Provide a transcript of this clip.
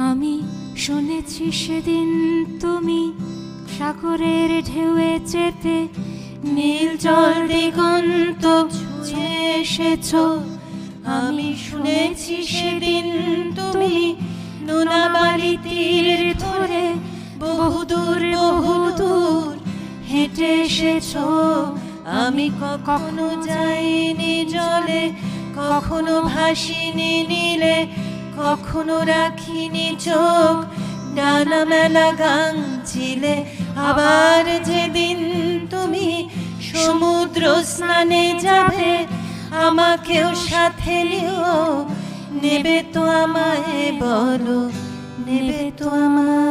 আমি শুনেছি সেদিন তুমি সাগরের ঢেউয়ে চেপে নীল জল দিগন্ত ছুঁয়ে এসেছো। আমি শুনেছি সেদিন তুমি নোনাবালি তীর ধরে বহুদূর বহুদূর হেঁটে এসেছো। আমি কখনো যাইনি জলে, কখনো ভাসিনি নীলে, কখনো রাখিনি চোখ ডানা মেলা গাং ছিলে। আবার যেদিন তুমি সমুদ্র স্নানে যাবে, আমাকেও সাথে নিও। নেবে তো আমায় বলো, নেবে তো আমায়?